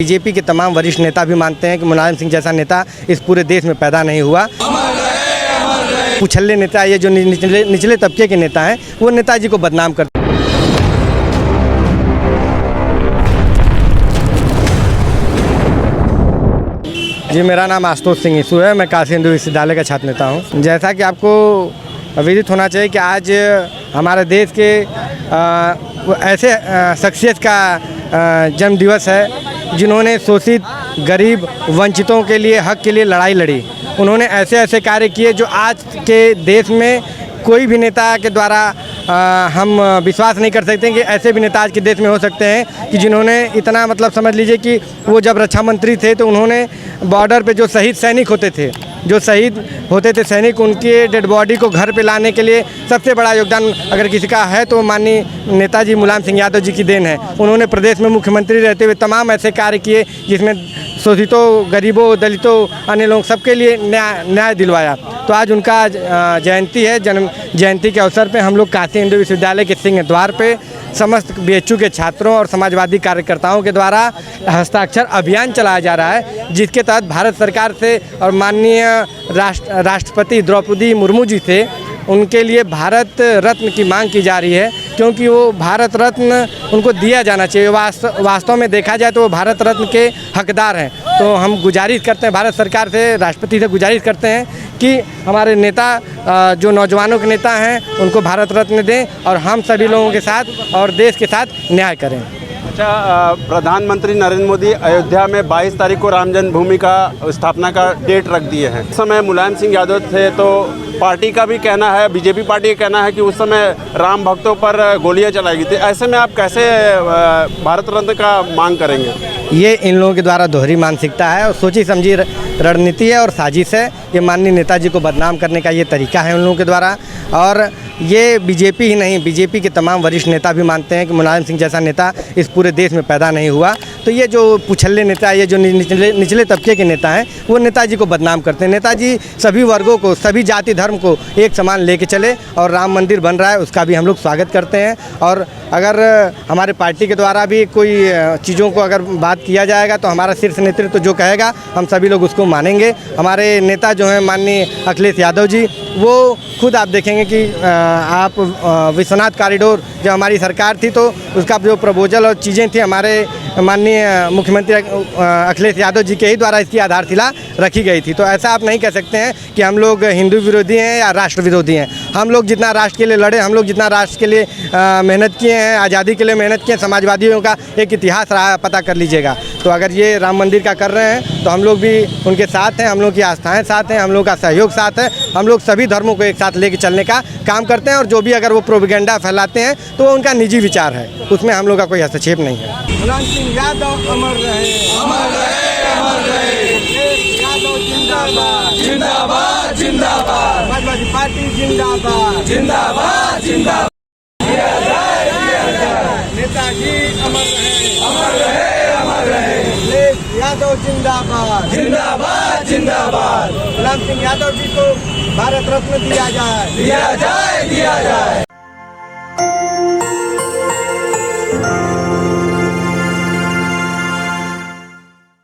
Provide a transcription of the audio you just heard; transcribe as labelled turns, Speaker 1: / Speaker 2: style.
Speaker 1: BJP के तमाम वरिष्ठ नेता भी मानते हैं कि मुलायम सिंह जैसा नेता इस पूरे देश में पैदा नहीं हुआ। कुछल्ले नेता, ये जो निचले तबके के नेता हैं, वो नेताजी को बदनाम करते हैं। जी, मेरा नाम आशुतोष सिंह ईसू है। मैं काशी हिंदू विश्वविद्यालय का छात्र नेता हूँ। जैसा कि आपको अवगत होना चाहिए कि आज हमारे देश के ऐसे शख्सियत का जन्म दिवस है जिन्होंने शोषित, गरीब, वंचितों के लिए, हक के लिए लड़ाई लड़ी। उन्होंने ऐसे ऐसे कार्य किए जो आज के देश में कोई भी नेता के द्वारा हम विश्वास नहीं कर सकते कि ऐसे भी नेता आज के देश में हो सकते हैं कि जिन्होंने इतना, मतलब समझ लीजिए कि वो जब रक्षा मंत्री थे तो उन्होंने बॉर्डर पे जो शहीद सैनिक होते थे सैनिक, उनके डेड बॉडी को घर पे लाने के लिए सबसे बड़ा योगदान अगर किसी का है तो माननीय नेताजी मुलायम सिंह यादव जी की देन है। उन्होंने प्रदेश में मुख्यमंत्री रहते हुए तमाम ऐसे कार्य किए जिसमें शोषितों, गरीबों, दलितों, अन्य लोग सबके लिए न्याय दिलवाया। तो आज उनका जयंती है। जन्म जयंती के अवसर पे हम लोग काशी हिंदू विश्वविद्यालय के सिंह द्वार पे समस्त बीएचयू के छात्रों और समाजवादी कार्यकर्ताओं के द्वारा हस्ताक्षर अभियान चलाया जा रहा है, जिसके तहत भारत सरकार से और माननीय राष्ट्रपति द्रौपदी मुर्मू जी से उनके लिए भारत रत्न की मांग की जा रही है, क्योंकि वो भारत रत्न उनको दिया जाना चाहिए। वास्तव में देखा जाए तो वो भारत रत्न के हकदार हैं। तो हम गुजारिश करते हैं भारत सरकार से, राष्ट्रपति से गुजारिश करते हैं कि हमारे नेता जो नौजवानों के नेता हैं उनको भारत रत्न दें और हम सभी लोगों के साथ और देश के साथ न्याय करें।
Speaker 2: अच्छा, प्रधानमंत्री नरेंद्र मोदी अयोध्या में 22 तारीख को राम जन्मभूमि का स्थापना का डेट रख दिए हैं। उस समय मुलायम सिंह यादव थे, तो पार्टी का भी कहना है, बीजेपी पार्टी का कहना है कि उस समय राम भक्तों पर गोलियां चलाई गई थी। ऐसे में आप कैसे भारत रत्न का मांग करेंगे?
Speaker 1: ये इन लोगों के द्वारा दोहरी मानसिकता है और सोची समझी रणनीति है और साजिश है। ये माननीय नेताजी को बदनाम करने का ये तरीका है उन लोगों के द्वारा। और ये बीजेपी ही नहीं, बीजेपी के तमाम वरिष्ठ नेता भी मानते हैं कि मुलायम सिंह जैसा नेता इस पूरे देश में पैदा नहीं हुआ। तो ये जो कुछल्ले नेता, ये जो निचले तबके के नेता हैं, वो नेताजी को बदनाम करते हैं। नेताजी सभी वर्गों को, सभी जाति धर्म को एक समान लेके चले और राम मंदिर बन रहा है, उसका भी हम लोग स्वागत करते हैं। और अगर हमारे पार्टी के द्वारा भी कोई चीज़ों को अगर बात किया जाएगा तो हमारा शीर्ष नेतृत्व जो कहेगा हम सभी लोग उसको मानेंगे। हमारे नेता जो हैं माननीय अखिलेश यादव जी, वो खुद आप देखेंगे कि आप विश्वनाथ कॉरिडोर जब हमारी सरकार थी तो उसका जो प्रपोजल और चीज़ें थी हमारे माननीय मुख्यमंत्री अखिलेश यादव जी के ही द्वारा इसकी आधारशिला रखी गई थी। तो ऐसा आप नहीं कह सकते हैं कि हम लोग हिंदू विरोधी हैं या राष्ट्र विरोधी हैं। हम लोग जितना राष्ट्र के लिए लड़े, हम लोग जितना राष्ट्र के लिए मेहनत किए हैं, आज़ादी के लिए मेहनत किए, समाजवादियों का एक इतिहास रहा, पता कर लीजिएगा। तो अगर ये राम मंदिर का कर रहे हैं तो हम लोग भी उनके साथ हैं, हम लोग की आस्थाएँ साथ हैं, हम लोग का सहयोग साथ है। हम लोग सभी धर्मों को एक साथ लेके चलने का काम करते हैं और जो भी अगर वो प्रोपेगेंडा फैलाते हैं तो वो उनका निजी विचार है, उसमें हम लोग का कोई हस्तक्षेप नहीं है। मुलायम सिंह यादव अमर रहे, अमर रहे, अमर रहे। यादव जिंदाबाद, जिंदाबाद, जिंदाबाद। समाजवादी पार्टी जिंदाबाद, जिंदाबाद, जिंदाबाद। नेताजी अमर रहे, अमर रहे, अमर रहे। यादव जिंदाबाद, जिंदाबाद, जिंदाबाद। मुलायम सिंह यादव जी को भारत रत्न दिया जाए, दिया जाए, दिया जाए।